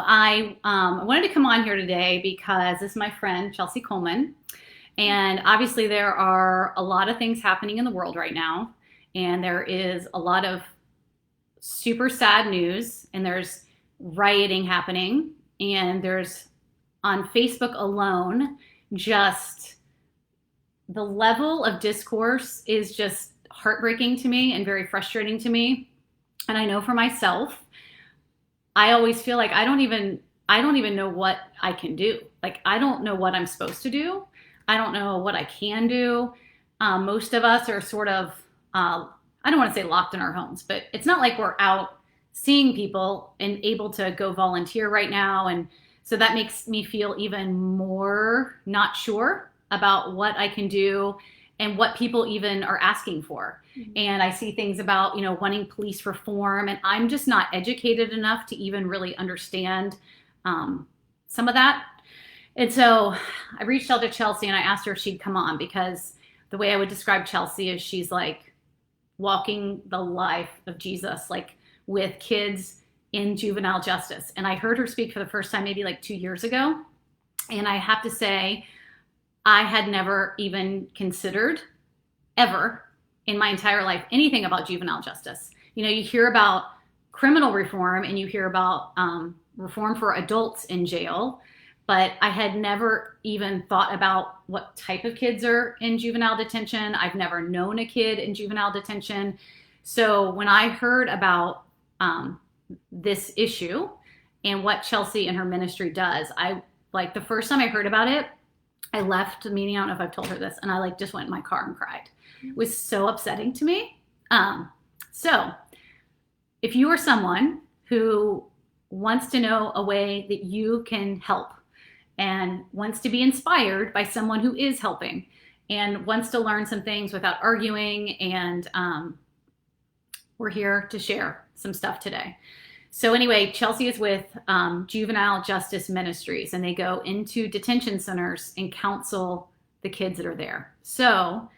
I wanted to come on here today because this is my friend Chelsie Coleman, and obviously there are a lot of things happening in the world right now, and there is a lot of super sad news, and there's rioting happening, and there's on Facebook alone just the level of discourse is just heartbreaking to me and very frustrating to me. And I know for myself, I always feel like I don't even know what I can do. Like, I don't know what I'm supposed to do. I don't know what I can do. Most of us are sort of, I don't want to say locked in our homes, but it's not like we're out seeing people and able to go volunteer right now. And so that makes me feel even more not sure about what I can do and what people even are asking for. Mm-hmm. And I see things about, wanting police reform, and I'm just not educated enough to even really understand some of that. And so I reached out to Chelsie and I asked her if she'd come on, because the way I would describe Chelsie is she's like walking the life of Jesus, like with kids in juvenile justice. And I heard her speak for the first time maybe like 2 years ago. And I have to say, I had never even considered ever in my entire life anything about juvenile justice. You hear about criminal reform and you hear about reform for adults in jail, but I had never even thought about what type of kids are in juvenile detention. I've never known a kid in juvenile detention. So when I heard about this issue and what Chelsie and her ministry does, the first time I heard about it, I left the meeting. I don't know if I've told her this, and I just went in my car and cried. It was so upsetting to me. So if you are someone who wants to know a way that you can help and wants to be inspired by someone who is helping and wants to learn some things without arguing, and we're here to share some stuff today. So anyway, Chelsie is with Juvenile Justice Ministries, and they go into detention centers and counsel the kids that are there. So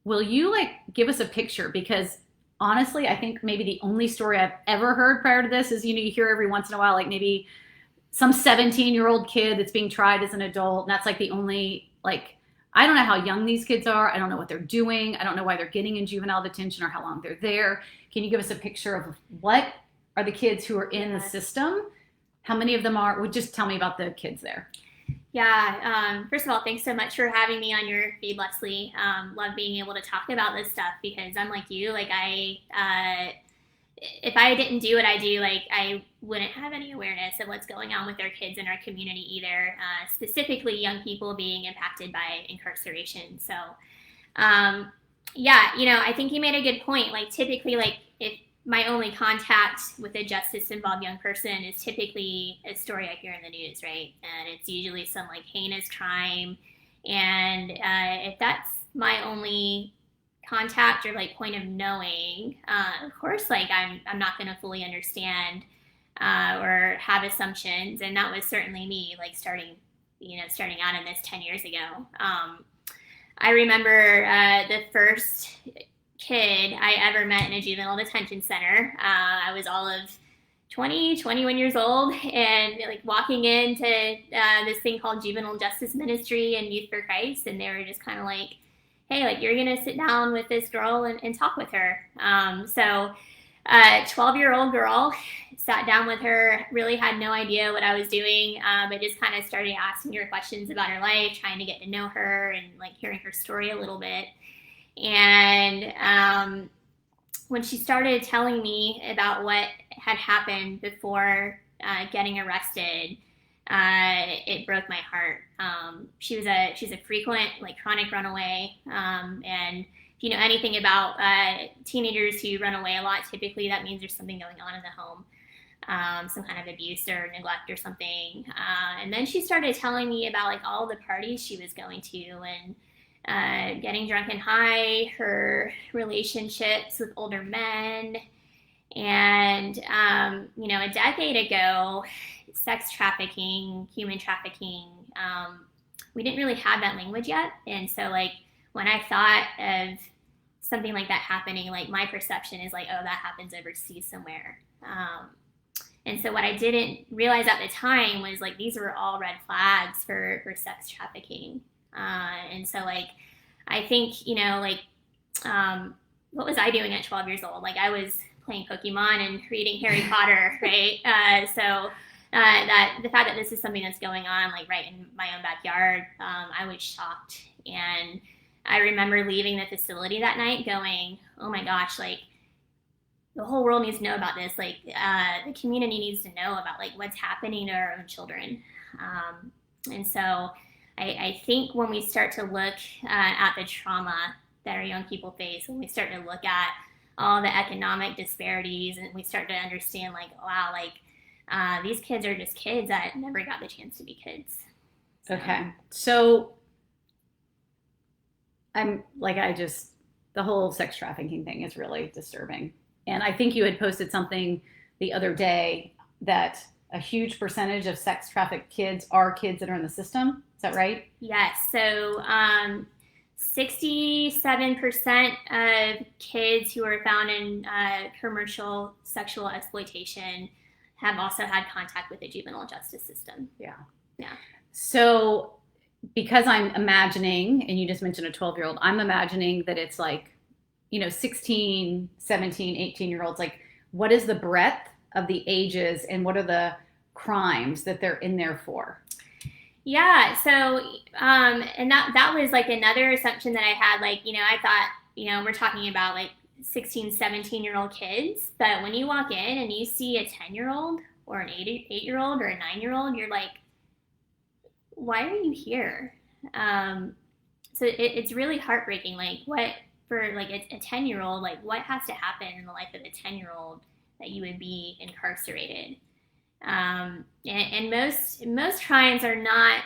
will you give us a picture? Because honestly, I think maybe the only story I've ever heard prior to this is, you hear every once in a while, maybe some 17-year-old kid that's being tried as an adult. And that's the only, I don't know how young these kids are. I don't know what they're doing. I don't know why they're getting in juvenile detention or how long they're there. Can you give us a picture of what are the kids who are in the system? How many of them are? Well, just tell me about the kids there. Yeah. First of all, thanks so much for having me on your feed, Leslie. Love being able to talk about this stuff, because I'm like you. If I didn't do what I do, I wouldn't have any awareness of what's going on with our kids in our community either, specifically young people being impacted by incarceration. So, I think you made a good point. Typically, if my only contact with a justice-involved young person is typically a story I hear in the news, right? And it's usually some heinous crime. And if that's my only contact or point of knowing, of course, I'm not going to fully understand or have assumptions. And that was certainly me, starting out in this 10 years ago. I remember the first kid I ever met in a juvenile detention center. I was all of 21 years old, and walking into this thing called Juvenile Justice Ministry and Youth for Christ, and they were just kind of hey, you're gonna sit down with this girl and talk with her. So a 12-year-old girl, sat down with her, really had no idea what I was doing, but just kind of started asking her questions about her life, trying to get to know her and hearing her story a little bit. And when she started telling me about what had happened before getting arrested, it broke my heart. She's a frequent chronic runaway, and if you know anything about teenagers who run away a lot, typically that means there's something going on in the home, some kind of abuse or neglect or something. And then she started telling me about all the parties she was going to, and getting drunk and high, her relationships with older men, and a decade ago, sex trafficking, human trafficking, we didn't really have that language yet. And so when I thought of something like that happening, my perception is oh, that happens overseas somewhere. And so what I didn't realize at the time was like these were all red flags for sex trafficking. And so like I think, you know, like what was I doing at 12 years old? Like I was playing Pokemon and reading Harry Potter, right? That the fact that this is something that's going on like right in my own backyard, I was shocked. And I remember leaving the facility that night going, oh my gosh, like the whole world needs to know about this. Like the community needs to know about like what's happening to our own children. And so I think when we start to look at the trauma that our young people face, when we start to look at all the economic disparities, and we start to understand like, wow, like these kids are just kids that never got the chance to be kids. So. Okay. So the whole sex trafficking thing is really disturbing. And I think you had posted something the other day that a huge percentage of sex trafficked kids are kids that are in the system. Is that right? Yes. So 67% of kids who are found in commercial sexual exploitation have also had contact with the juvenile justice system. Yeah. Yeah. So because I'm imagining, and you just mentioned a 12-year-old, I'm imagining that it's like, you know, 16, 17, 18-year-olds, like what is the breadth of the ages and what are the crimes that they're in there for? Yeah. So, and that was like another assumption that I had, like, you know, I thought, you know, we're talking about like 16, 17-year-old kids, but when you walk in and you see a 10-year-old or an 8-year-old or a 9-year-old, you're like, why are you here? So it's really heartbreaking. Like what, for like a 10-year-old, like what has to happen in the life of a 10-year-old that you would be incarcerated? And most crimes are not,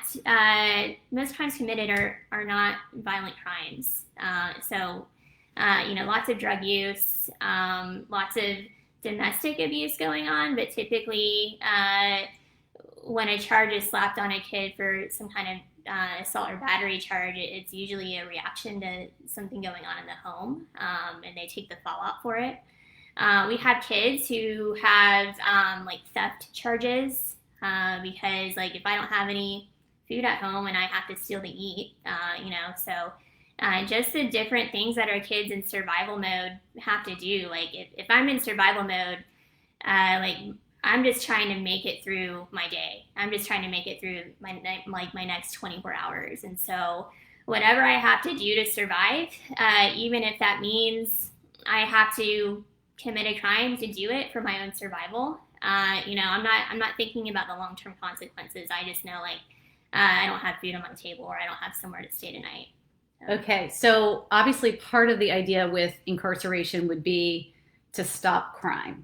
most crimes committed are not violent crimes. So, you know, lots of drug use, lots of domestic abuse going on, but typically, when a charge is slapped on a kid for some kind of assault or battery charge, it's usually a reaction to something going on in the home, and they take the fallout for it. We have kids who have like theft charges because like if I don't have any food at home and I have to steal to eat, you know, so just the different things that our kids in survival mode have to do. Like if I'm in survival mode, like I'm just trying to make it through my day. I'm just trying to make it through my next 24 hours. And so whatever I have to do to survive, even if that means I have to commit a crime to do it for my own survival, you know, I'm not thinking about the long-term consequences. I just know like I don't have food on my table or I don't have somewhere to stay tonight. So. Okay, so obviously part of the idea with incarceration would be to stop crime.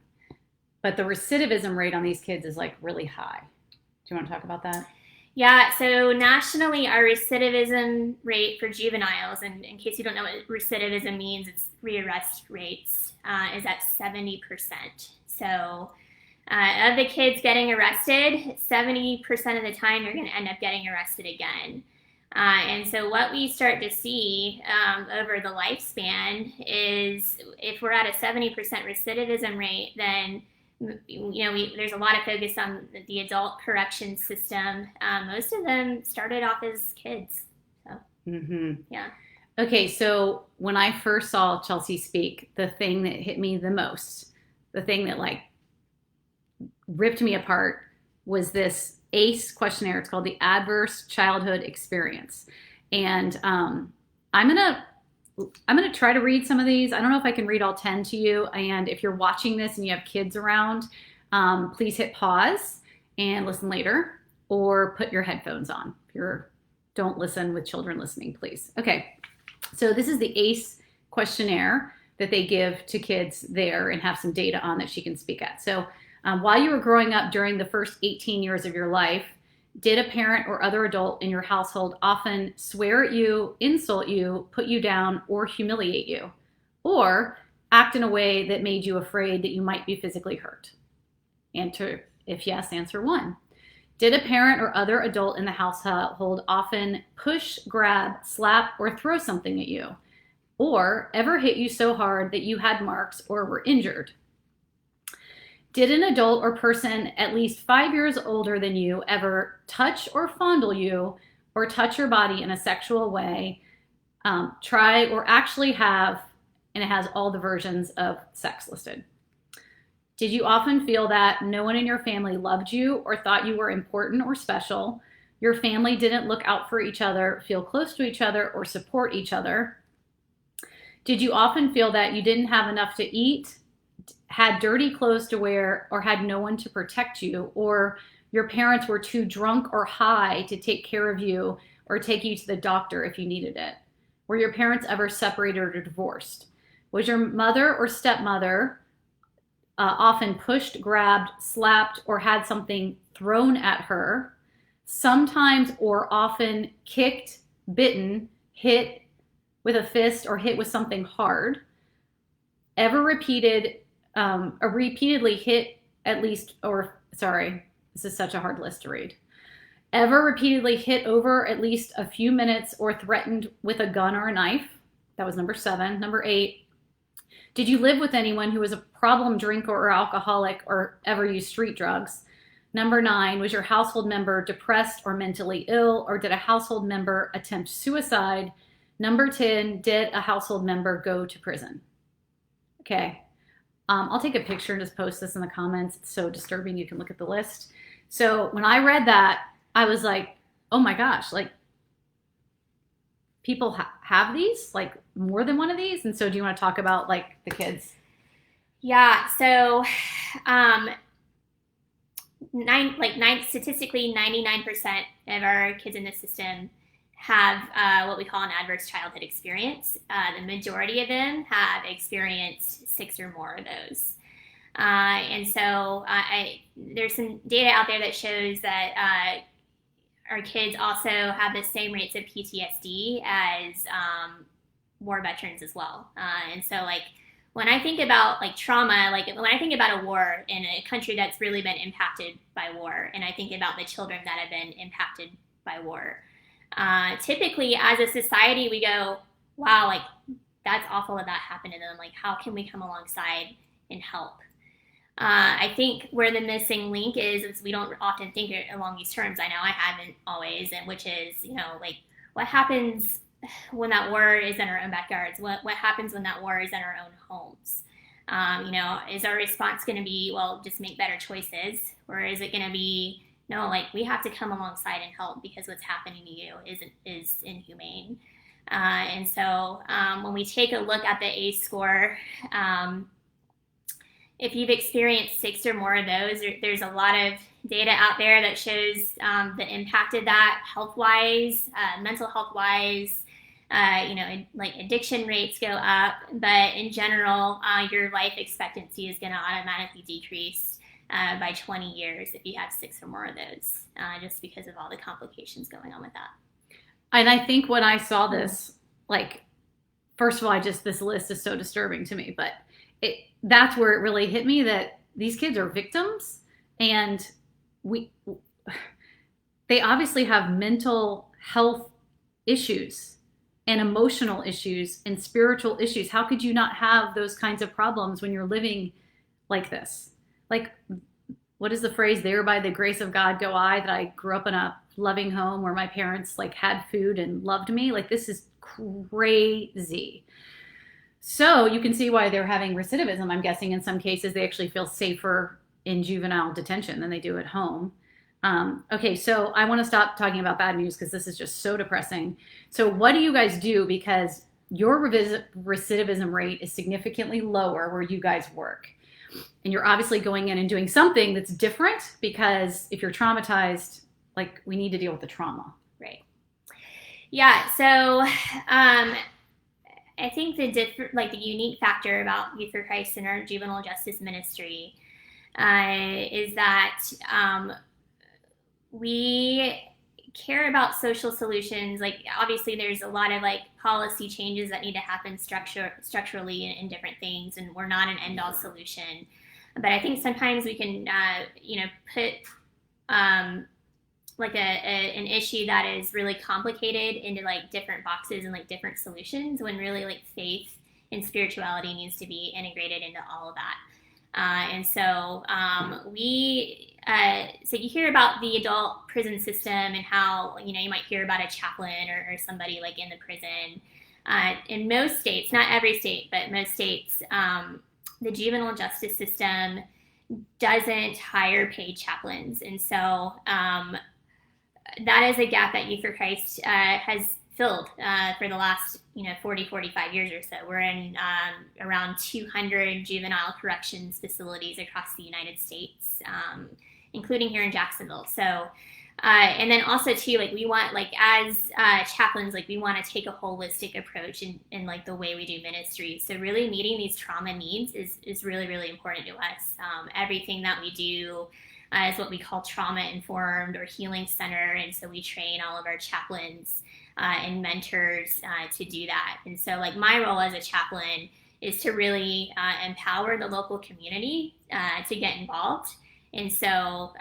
But the recidivism rate on these kids is like really high. Do you want to talk about that? Yeah, so nationally, our recidivism rate for juveniles, and in case you don't know what recidivism means, it's rearrest rates, is at 70%. So of the kids getting arrested, 70% of the time they're going to end up getting arrested again. And so what we start to see over the lifespan is if we're at a 70% recidivism rate, then you know, there's a lot of focus on the adult correction system. Most of them started off as kids. So, yeah. Okay, so when I first saw Chelsie speak, the thing that hit me the most, the thing that like ripped me apart was this Ace Questionnaire. It's called the Adverse Childhood Experience. And I'm going to try to read some of these. I don't know if I can read all 10 to you. And if you're watching this and you have kids around, please hit pause and listen later or put your headphones on. Don't listen with children listening, please. Okay, so this is the ACE questionnaire that they give to kids there and have some data on that she can speak at. So while you were growing up during the first 18 years of your life, did a parent or other adult in your household often swear at you, insult you, put you down, or humiliate you? Or act in a way that made you afraid that you might be physically hurt? If yes, answer 1. Did a parent or other adult in the household often push, grab, slap, or throw something at you? Or ever hit you so hard that you had marks or were injured? Did an adult or person at least 5 years older than you ever touch or fondle you or touch your body in a sexual way? Try or actually have, and it has all the versions of sex listed. Did you often feel that no one in your family loved you or thought you were important or special? Your family didn't look out for each other, feel close to each other, or support each other? Did you often feel that you didn't have enough to eat, had dirty clothes to wear, or had no one to protect you? Or your parents were too drunk or high to take care of you or take you to the doctor if you needed it? Were your parents ever separated or divorced? Was your mother or stepmother often pushed, grabbed, slapped, or had something thrown at her? Sometimes or often kicked, bitten, hit with a fist, or hit with something hard? Ever repeatedly hit at least, or sorry, this is such a hard list to read. Ever repeatedly hit over at least a few minutes or threatened with a gun or a knife? That was number 7. Number 8, did you live with anyone who was a problem drinker or alcoholic or ever used street drugs? Number 9, was your household member depressed or mentally ill, or did a household member attempt suicide? Number 10, did a household member go to prison? Okay. I'll take a picture and just post this in the comments. It's so disturbing. You can look at the list. So when I read that, I was like, oh my gosh, like people have these, like more than one of these. And so do you want to talk about like the kids? Yeah. So, statistically, 99% of our kids in the system have what we call an adverse childhood experience. The majority of them have experienced 6 or more of those. And so there's some data out there that shows that our kids also have the same rates of PTSD as war veterans as well. And so like when I think about like trauma, like when I think about a war in a country that's really been impacted by war, and I think about the children that have been impacted by war, typically as a society we go, wow, like that's awful that happened to them. Like how can we come alongside and help? I think where the missing link is we don't often think along these terms. I know I haven't always, and which is, like what happens when that war is in our own backyards? What happens when that war is in our own homes? Is our response going to be, well, just make better choices? Or is it going to be, no, like we have to come alongside and help because what's happening to you is inhumane. And so when we take a look at the ACE score, if you've experienced 6 or more of those, there's a lot of data out there that shows the impact of that health-wise, mental health-wise, like addiction rates go up, but in general, your life expectancy is going to automatically decrease by 20 years if you have 6 or more of those, just because of all the complications going on with that. And I think when I saw this, like, first of all, this list is so disturbing to me, but that's where it really hit me that these kids are victims, and they obviously have mental health issues and emotional issues and spiritual issues. How could you not have those kinds of problems when you're living like this? Like, what is the phrase? There by the grace of God go I, that I grew up in a loving home where my parents like had food and loved me. Like, this is crazy. So you can see why they're having recidivism. I'm guessing in some cases they actually feel safer in juvenile detention than they do at home. Okay, so I want to stop talking about bad news because this is just so depressing. So what do you guys do? Because your recidivism rate is significantly lower where you guys work. And you're obviously going in and doing something that's different, because if you're traumatized, like, we need to deal with the trauma. Right. Yeah, so I think the unique factor about Youth for Christ and our juvenile justice ministry is that we care about social solutions. Like, obviously there's a lot of like policy changes that need to happen structurally in different things, and we're not an end-all solution. But I think sometimes we can put like an issue that is really complicated into like different boxes and like different solutions, when really like faith and spirituality needs to be integrated into all of that. And so so you hear about the adult prison system and how, you might hear about a chaplain or somebody like in the prison. In most states, not every state, but most states, the juvenile justice system doesn't hire paid chaplains. And so that is a gap that Youth for Christ has filled for the last 40, 45 years or so. We're in around 200 juvenile corrections facilities across the United States, including here in Jacksonville. So and then also too, like we want, like as chaplains, like we want to take a holistic approach in like the way we do ministry. So really meeting these trauma needs is really, really important to us. Everything that we do is what we call trauma informed or healing center. And so we train all of our chaplains and mentors to do that. And so like my role as a chaplain is to really empower the local community to get involved. And so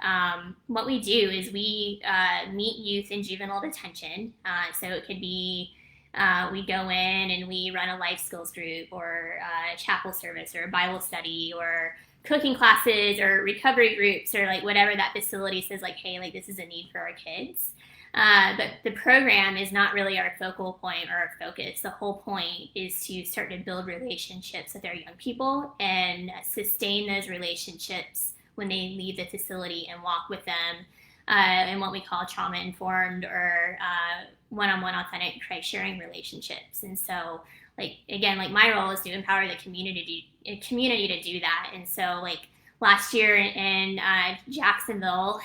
what we do is we meet youth in juvenile detention. So it could be we go in and we run a life skills group or a chapel service or a Bible study or cooking classes or recovery groups or like whatever that facility says like, hey, like this is a need for our kids. But the program is not really our focal point or our focus. The whole point is to start to build relationships with our young people and sustain those relationships when they leave the facility and walk with them in what we call trauma-informed or one-on-one authentic Christ-sharing relationships. And so, like, again, like my role is to empower the community to do that. And so, like, last year in Jacksonville,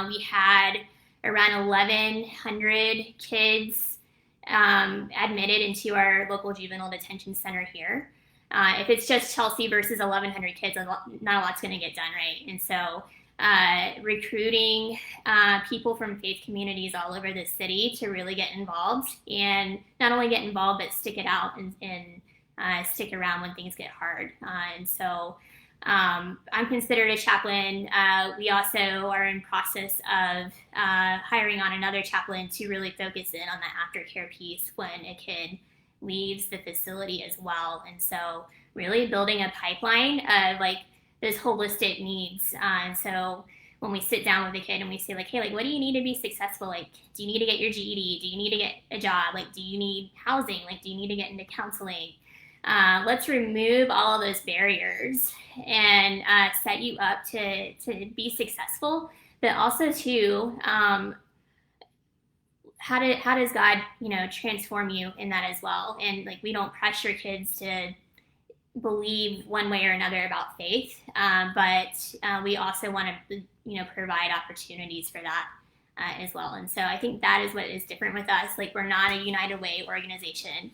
we had around 1,100 kids admitted into our local juvenile detention center here. If it's just Chelsie versus 1,100 kids, not a lot's going to get done, right? And so recruiting people from faith communities all over the city to really get involved and not only get involved, but stick it out and stick around when things get hard. And so I'm considered a chaplain. We also are in process of hiring on another chaplain to really focus in on the aftercare piece when a kid leaves the facility as well. And so really building a pipeline of like those holistic needs. And so when we sit down with the kid and we say like, hey, like, what do you need to be successful? Like, do you need to get your GED? Do you need to get a job? Like, do you need housing? Like, do you need to get into counseling? Let's remove all of those barriers and set you up to be successful, but also too, how does God, transform you in that as well? And like, we don't pressure kids to believe one way or another about faith, but we also want to, provide opportunities for that as well. And so I think that is what is different with us. Like, we're not a United Way organization.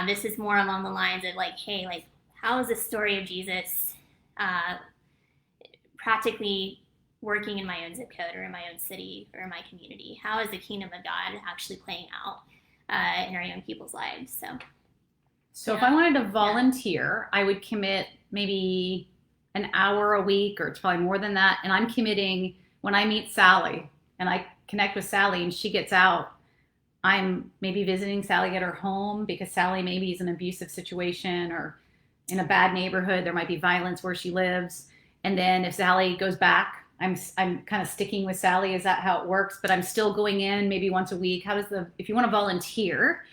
This is more along the lines of like, hey, like, how is the story of Jesus practically working in my own zip code or in my own city or in my community? How is the kingdom of God actually playing out in our young people's lives? So if I wanted to volunteer, I would commit maybe an hour a week, or it's probably more than that. And I'm committing when I meet Sally and I connect with Sally and she gets out, I'm maybe visiting Sally at her home because Sally maybe is in an abusive situation or in a bad neighborhood. There might be violence where she lives. And then if Sally goes back, I'm kind of sticking with Sally. Is that how it works? But I'm still going in maybe once a week. If you want to volunteer,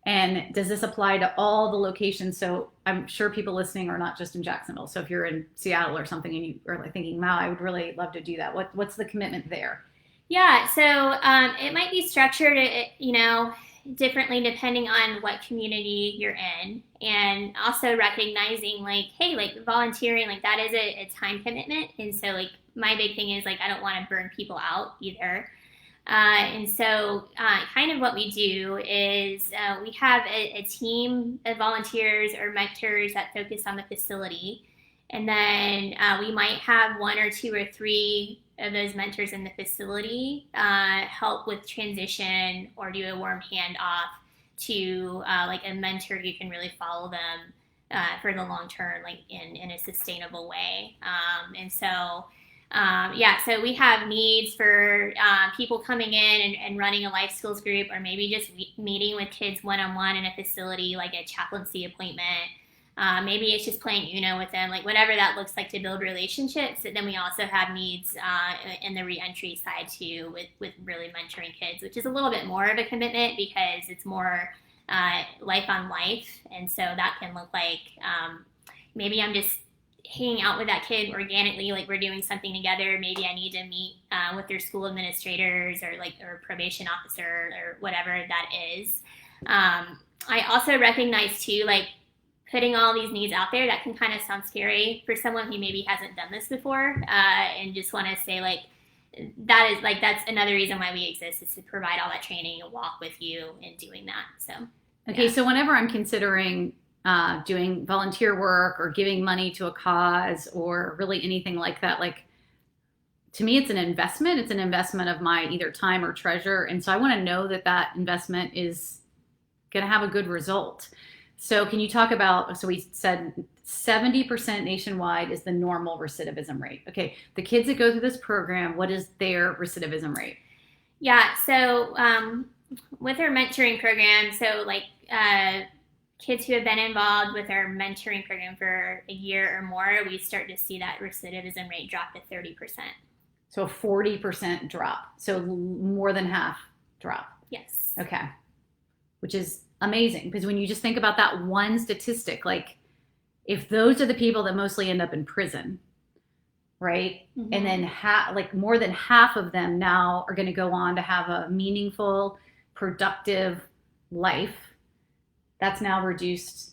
and does this apply to all the locations? So I'm sure people listening are not just in Jacksonville. So if you're in Seattle or something and you are like thinking, wow, I would really love to do that. What's the commitment there? Yeah, so it might be structured, differently depending on what community you're in, and also recognizing like, hey, like volunteering, like that is a time commitment, and so like my big thing is like I don't want to burn people out either, and so kind of what we do is we have a team of volunteers or mentors that focus on the facility, and then we might have one or two or three of those mentors in the facility help with transition or do a warm handoff to like a mentor who can really follow them for the long term, like in a sustainable way. And so, so we have needs for people coming in and running a life skills group, or maybe just meeting with kids one-on-one in a facility, like a chaplaincy appointment. Maybe it's just playing Uno with them, like whatever that looks like to build relationships. And then we also have needs in the reentry side too, with really mentoring kids, which is a little bit more of a commitment because it's more life on life. And so that can look like maybe I'm just hanging out with that kid organically, like we're doing something together. Maybe I need to meet with their school administrators or probation officer or whatever that is. I also recognize too, like putting all these needs out there, that can kind of sound scary for someone who maybe hasn't done this before, and just want to say like that's another reason why we exist, is to provide all that training and walk with you in doing that. So okay, so whenever I'm considering doing volunteer work or giving money to a cause or really anything like that, like to me it's an investment. It's an investment of my either time or treasure, and so I want to know that that investment is going to have a good result. So can you talk about, so we said 70% nationwide is the normal recidivism rate. Okay, the kids that go through this program, what is their recidivism rate? Yeah, so with our mentoring program, so like kids who have been involved with our mentoring program for a year or more, we start to see that recidivism rate drop to 30%. So a 40% drop, so more than half drop. Yes. Okay, which is amazing, because when you just think about that one statistic, like if those are the people that mostly end up in prison, right? Mm-hmm. And then like more than half of them now are going to go on to have a meaningful, productive life. That's now reduced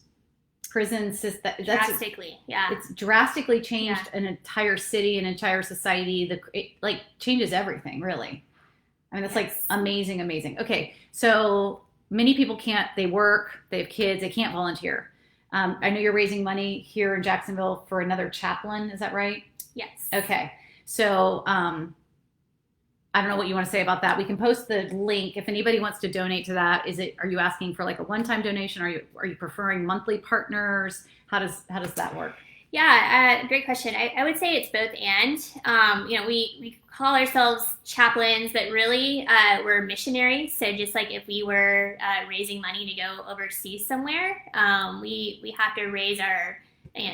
prison system. Drastically, yeah. It's drastically changed an entire city, an entire society. It like changes everything, really. I mean, that's like amazing, amazing. Okay, so many people can't, they work, they have kids, they can't volunteer. I know you're raising money here in Jacksonville for another chaplain, is that right? Yes. Okay, so I don't know what you want to say about that. We can post the link if anybody wants to donate to that. Are you asking for like a one-time donation? Are you preferring monthly partners? How does that work? Yeah, great question. I would say it's both and. We call ourselves chaplains, but really we're missionaries. So just like if we were raising money to go overseas somewhere, we have to raise our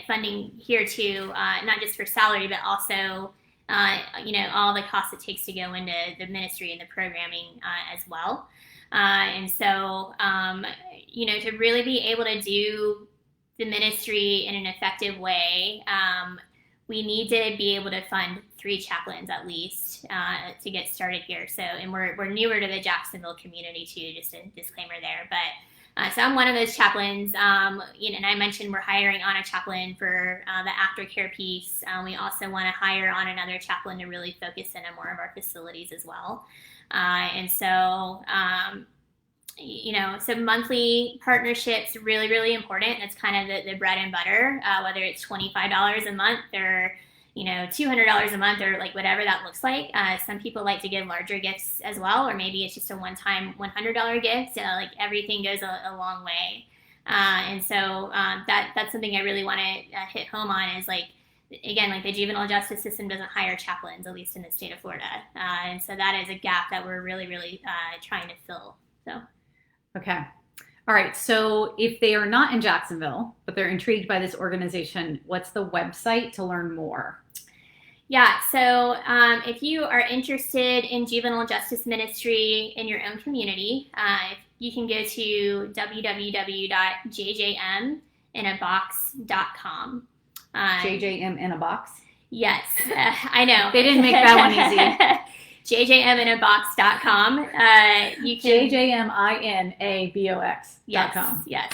funding here too, not just for salary, but also all the costs it takes to go into the ministry and the programming as well. And so, to really be able to do the ministry in an effective way, we need to be able to fund 3 chaplains at least to get started here. So, and we're newer to the Jacksonville community too, just a disclaimer there. But so I'm one of those chaplains, and I mentioned we're hiring on a chaplain for the aftercare piece. We also want to hire on another chaplain to really focus in on more of our facilities as well. And so, so monthly partnerships, really, really important. That's kind of the bread and butter, whether it's $25 a month or, $200 a month or like whatever that looks like. Some people like to give larger gifts as well, or maybe it's just a one-time $100 gift. Like everything goes a long way. And so that's something I really want to hit home on is like, again, like the juvenile justice system doesn't hire chaplains, at least in the state of Florida. And so that is a gap that we're really, really trying to fill. So. Okay. All right. So if they are not in Jacksonville, but they're intrigued by this organization, what's the website to learn more? Yeah. So if you are interested in juvenile justice ministry in your own community, you can go to www.jjminabox.com. JJM in a box? Yes. I know. They didn't make that one easy. jjminabox.com. You can jjminabox.com. Yes.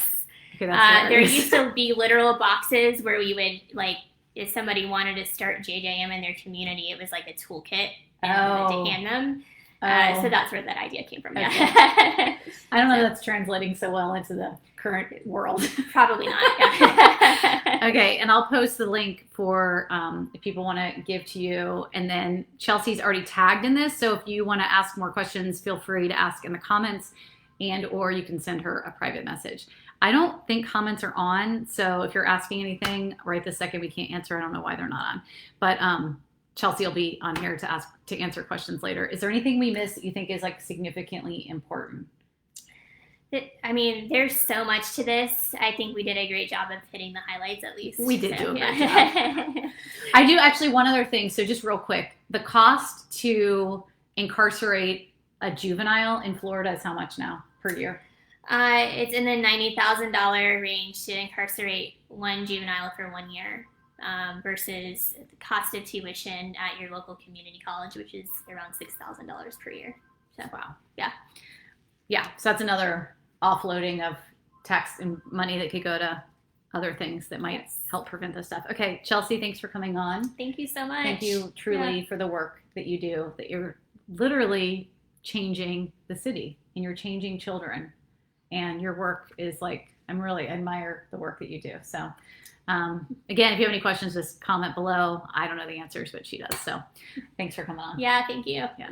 Okay, that's there used to be literal boxes where we would like if somebody wanted to start JJM in their community, it was like a toolkit to hand them. So that's where that idea came from. Okay. I don't know if that's translating so well into the current world. Probably not. Yeah. Okay, and I'll post the link for if people want to give to you. And then Chelsea's already tagged in this, so if you want to ask more questions, feel free to ask in the comments, or you can send her a private message. I don't think comments are on, so if you're asking anything right this second, we can't answer. I don't know why they're not on, but Chelsie will be on here to answer questions later. Is there anything we missed that you think is like significantly important? I mean, there's so much to this. I think we did a great job of hitting the highlights at least. We did do a great job. I do actually, one other thing. So just real quick, the cost to incarcerate a juvenile in Florida is how much now per year? It's in the $90,000 range to incarcerate one juvenile for 1 year, versus the cost of tuition at your local community college, which is around $6,000 per year. So, wow. Yeah. Yeah. So that's another offloading of tax and money that could go to other things that might help prevent this stuff. Okay, Chelsie, thanks for coming on. Thank you so much. Thank you truly for the work that you do, that you're literally changing the city and you're changing children. And your work is like, I really admire the work that you do. So again, if you have any questions, just comment below. I don't know the answers, but she does. So thanks for coming on. Yeah, thank you. Yeah.